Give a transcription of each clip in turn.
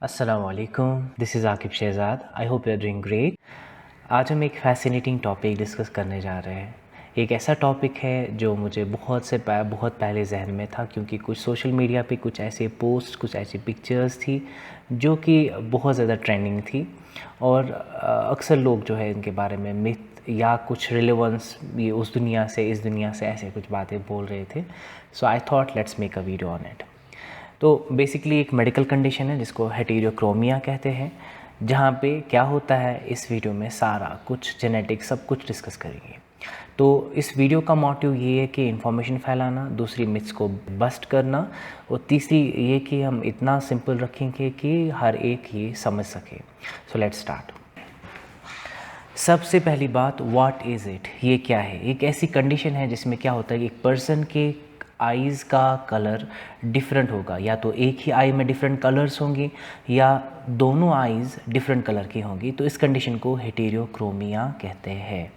अस्सलामुअलैकुम, this is Aqib Shahzad. I hope you are doing great. आज हम एक फ़ैसिनेटिंग टॉपिक डिस्कस करने जा रहे हैं। एक ऐसा टॉपिक है जो मुझे बहुत पहले जहन में था, क्योंकि कुछ सोशल मीडिया पे कुछ ऐसे पोस्ट, कुछ ऐसी पिक्चर्स थी जो कि बहुत ज़्यादा ट्रेंडिंग थी और अक्सर लोग जो है इनके बारे में मिथ या कुछ रिलेवेंस ये उस दुनिया से इस दुनिया से ऐसे कुछ बातें बोल रहे थे। So I thought let's make a video on it. तो बेसिकली एक मेडिकल कंडीशन है जिसको हेटेरोक्रोमिया कहते हैं, जहाँ पे क्या होता है इस वीडियो में सारा कुछ जेनेटिक सब कुछ डिस्कस करेंगे। तो इस वीडियो का मोटिव ये है कि इन्फॉर्मेशन फैलाना, दूसरी मिथ्स को बस्ट करना और तीसरी ये कि हम इतना सिंपल रखेंगे कि हर एक ये समझ सके। So let's start. सबसे पहली बात, व्हाट इज़ इट, ये क्या है। एक ऐसी कंडीशन है जिसमें क्या होता है कि एक पर्सन के आईज़ का कलर डिफरेंट होगा, या तो एक ही आई में डिफरेंट कलर्स होंगी या दोनों आईज़ डिफरेंट कलर की होंगी। तो इस कंडीशन को हेटेरोक्रोमिया कहते हैं।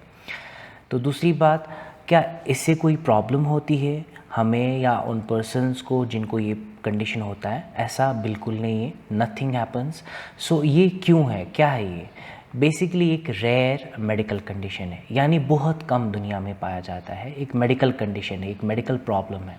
तो दूसरी बात, क्या इससे कोई प्रॉब्लम होती है हमें या उन पर्सन्स को जिनको ये कंडीशन होता है? ऐसा बिल्कुल नहीं है, नथिंग हैपन्स। सो ये क्यों है, क्या है ये? बेसिकली एक रेयर मेडिकल कंडीशन है, यानी बहुत कम दुनिया में पाया जाता है। एक मेडिकल कंडीशन है, एक मेडिकल प्रॉब्लम है।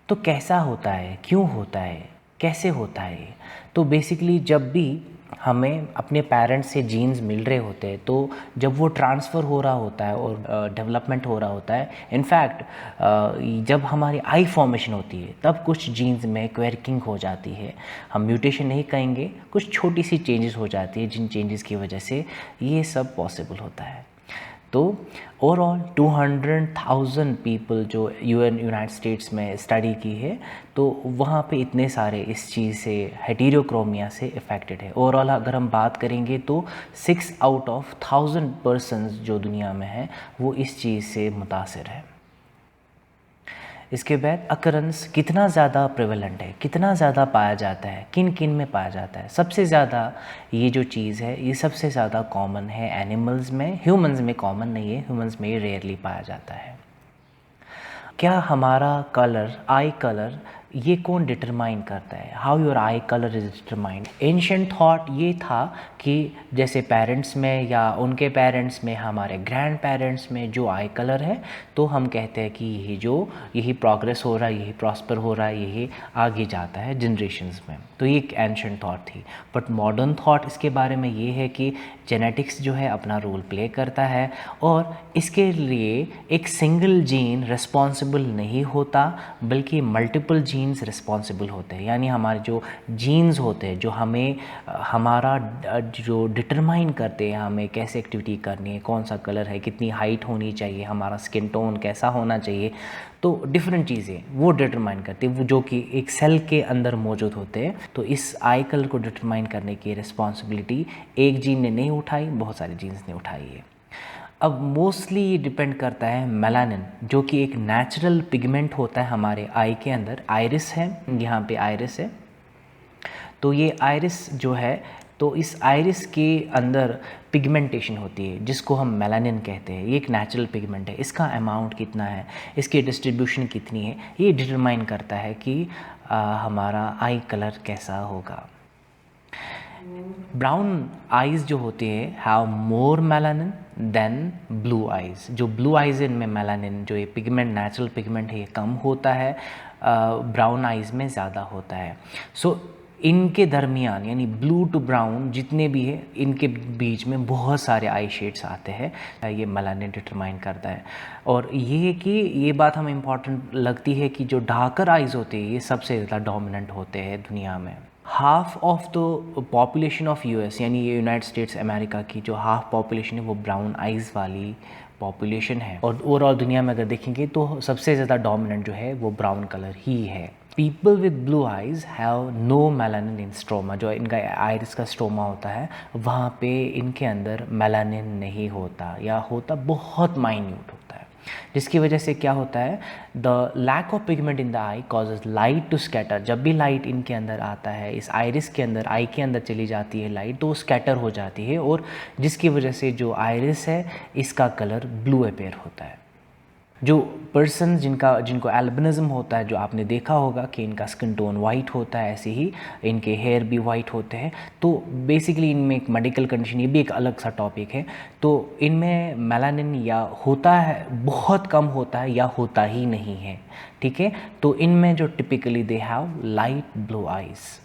तो कैसा होता है, क्यों होता है, कैसे होता है? तो बेसिकली जब भी हमें अपने पेरेंट्स से जीन्स मिल रहे होते हैं, तो जब वो ट्रांसफ़र हो रहा होता है और डेवलपमेंट हो रहा होता है, इनफैक्ट जब हमारी आई फॉर्मेशन होती है तब कुछ जीन्स में क्वेरकिंग हो जाती है। हम म्यूटेशन नहीं कहेंगे, कुछ छोटी सी चेंजेस हो जाती है, जिन चेंजेस की वजह से ये सब पॉसिबल होता है। तो ओवरऑल 200,000 पीपल जो यूनाइटेड स्टेट्स में स्टडी की है, तो वहाँ पे इतने सारे इस चीज़ से, हेटेरोक्रोमिया से इफ़ेक्टेड है। ओवरऑल अगर हम बात करेंगे तो 6 आउट ऑफ 1000 पर्सन्स जो दुनिया में है वो इस चीज़ से मुतासिर है। इसके बाद अकरेंस कितना ज़्यादा प्रेवलेंट है, कितना ज़्यादा पाया जाता है, किन किन में पाया जाता है? सबसे ज़्यादा ये जो चीज़ है ये सबसे ज़्यादा कॉमन है एनिमल्स में, ह्यूमंस में कॉमन नहीं है, ह्यूमंस में ये रेयरली पाया जाता है। क्या हमारा कलर, आई कलर, ये कौन डिटरमाइन करता है? How your I colour is determined? Ancient thought ये था कि जैसे पेरेंट्स में या उनके पेरेंट्स में, हमारे ग्रैंड पेरेंट्स में जो आई कलर है, तो हम कहते हैं कि यही प्रोग्रेस हो रहा है, यही प्रॉस्पर हो रहा है, यही आगे जाता है जनरेशन्स में। तो ये एक एंशिएंट थॉट थी। बट मॉडर्न थॉट इसके बारे में ये है कि जेनेटिक्स जो है अपना रोल प्ले करता है और इसके लिए एक सिंगल जीन रिस्पॉन्सिबल नहीं होता, बल्कि मल्टीपल जीन्स रिस्पॉन्सिबल होते हैं। यानी हमारे जो जीन्स होते हैं जो हमें हमारा जो डिटरमाइन करते हैं हमें कैसे एक्टिविटी करनी है, कौन सा कलर है, कितनी हाइट होनी चाहिए, हमारा स्किन टोन कैसा होना चाहिए, तो डिफरेंट चीज़ें वो डिटरमाइन करती है, वो जो कि एक सेल के अंदर मौजूद होते हैं। तो इस आई कलर को डिटरमाइन करने की रिस्पॉन्सिबिलिटी एक जीन ने नहीं उठाई, बहुत सारे जीन्स ने उठाई है। अब मोस्टली ये डिपेंड करता है मेलानिन, जो कि एक नेचुरल पिगमेंट होता है हमारे आई के अंदर। आइरिस है, यहाँ पे आइरिस है, तो ये आइरिस जो है, तो इस आइरिस के अंदर पिगमेंटेशन होती है जिसको हम मेलानिन कहते हैं। ये एक नेचुरल पिगमेंट है, इसका अमाउंट कितना है, इसकी डिस्ट्रीब्यूशन कितनी है, ये डिटरमाइन करता है कि हमारा आई कलर कैसा होगा। ब्राउन आइज़ जो होती है have more melanin than blue eyes. जो ब्लू आइज़ इनमें मेलानिन, जो ये पिगमेंट, नेचुरल पिगमेंट है, ये कम होता है, ब्राउन आइज़ में ज़्यादा होता है। सो इनके दरमियान, यानी ब्लू टू ब्राउन जितने भी है, इनके बीच में बहुत सारे आई शेड्स आते हैं, ये मेलानिन डिटरमाइन करता है। और ये कि ये बात हमें इम्पॉर्टेंट लगती है कि जो डार्कर आइज़ होते हैं ये सबसे ज़्यादा डोमिनेंट होते हैं दुनिया में। Half of the population of US, यानी ये यूनाइटेड स्टेट्स अमेरिका की जो हाफ पॉपुलेशन है वो ब्राउन आइज़ वाली पॉपुलेशन है। और ओवरऑल दुनिया में अगर देखेंगे तो सबसे ज़्यादा डोमिनेंट जो है वो ब्राउन कलर ही है। People with blue eyes have no melanin in stroma. जो इनका आइरिस का स्ट्रोमा होता है वहाँ पे इनके अंदर मेलानिन नहीं होता, या होता बहुत माइन्यूट होता है, जिसकी वजह से क्या होता है, the lack of pigment in the eye causes light to scatter. जब भी लाइट इनके अंदर आता है, इस आइरिस के अंदर, आई के अंदर चली जाती है लाइट, तो स्कैटर हो जाती है, और जिसकी वजह से जो आइरिस है इसका कलर ब्लू अपेयर होता है। जो पर्सन जिनको एल्बिनिज्म होता है, जो आपने देखा होगा कि इनका स्किन टोन वाइट होता है, ऐसे ही इनके हेयर भी वाइट होते हैं। तो बेसिकली इनमें एक मेडिकल कंडीशन, ये भी एक अलग सा टॉपिक है। तो इनमें मेलानिन या होता है, बहुत कम होता है, या होता ही नहीं है, ठीक है। तो इनमें जो typically they have light blue eyes.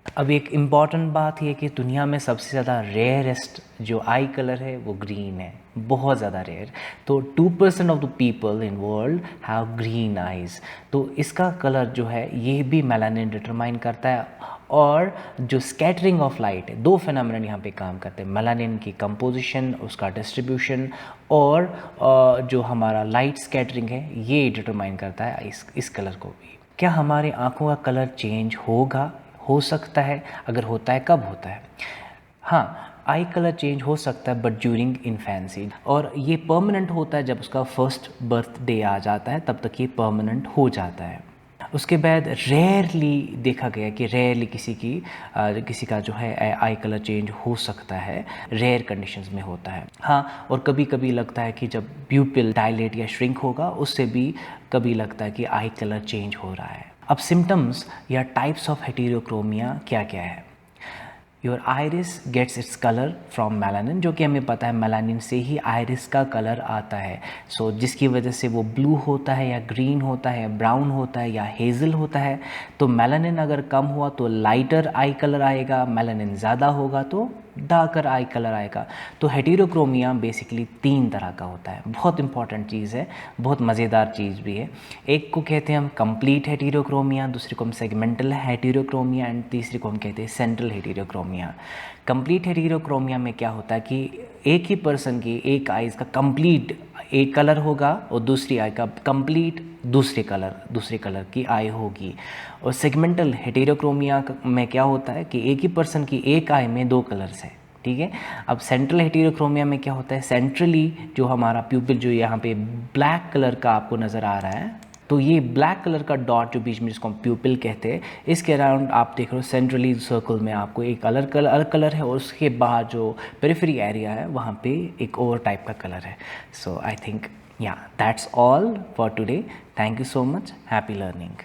अब एक इम्पॉर्टेंट बात ये कि दुनिया में सबसे ज़्यादा रेयरेस्ट जो आई कलर है वो ग्रीन है, बहुत ज़्यादा रेयर। तो 2% of the people in world have green eyes. तो इसका कलर जो है ये भी मेलानिन डिटरमाइन करता है। और जो स्कैटरिंग ऑफ लाइट है, दो फेनोमेनन यहाँ पे काम करते हैं, मेलानिन की कंपोजिशन, उसका डिस्ट्रीब्यूशन, और जो हमारा लाइट स्कैटरिंग है ये डिटरमाइन करता है इस कलर को भी। क्या हमारे आँखों का कलर चेंज होगा? हो सकता है। अगर होता है, कब होता है? हाँ, आई कलर चेंज हो सकता है, बट ड्यूरिंग इन्फेंसी, और ये परमानेंट होता है जब उसका फर्स्ट बर्थडे आ जाता है, तब तक ये परमानेंट हो जाता है। उसके बाद रेयरली देखा गया कि रेयरली किसी का जो है आई कलर चेंज हो सकता है, रेयर कंडीशंस में होता है। हाँ, और कभी कभी लगता है कि जब प्यूपिल डायलेट या श्रिंक होगा, उससे भी कभी लगता है कि आई कलर चेंज हो रहा है। अब सिम्टम्स या टाइप्स ऑफ हेटेरोक्रोमिया क्या क्या है? Your iris gets its colour from melanin, जो कि हमें पता है मेलानिन से ही आइरिस का कलर आता है। सो जिसकी वजह से वो ब्लू होता है, या ग्रीन होता है, ब्राउन होता है, या हेज़ल होता है। तो मेलानिन अगर कम हुआ तो लाइटर आई कलर आएगा, मेलानिन ज़्यादा होगा तो डार्कर आई कलर आएगा। तो हेटेरोक्रोमिया बेसिकली 3 तरह का होता है। बहुत इंपॉर्टेंट चीज़ है, बहुत मज़ेदार चीज़ भी है। एक को कहते हैं हम कंप्लीट हेटेरोक्रोमिया, दूसरे को हम सेगमेंटल हेटेरोक्रोमिया, एंड तीसरे को हम कहते हैं सेंट्रल हेटेरोक्रोमिया। कंप्लीट हेटेरोक्रोमिया में क्या होता है कि एक ही पर्सन की एक आइज़ का कंप्लीट एक कलर होगा, और दूसरी आई का कंप्लीट दूसरे कलर की आई होगी। और सेगमेंटल हेटेरोक्रोमिया में क्या होता है कि एक ही पर्सन की एक आई में 2 कलर्स है, ठीक है। अब सेंट्रल हेटेरोक्रोमिया में क्या होता है, सेंट्रली जो हमारा प्यूपिल जो यहाँ पे ब्लैक कलर का आपको नज़र आ रहा है, तो ये ब्लैक कलर का डॉट जो बीच में, जिसको हम प्यूपिल कहते हैं, इसके अराउंड आप देख रहे हो सेंट्रली सर्कल में आपको एक अलग कलर है, और उसके बाहर जो पेरिफेरी एरिया है वहाँ पे एक और टाइप का कलर है। So I think that's all for today. Thank you so much, happy learning.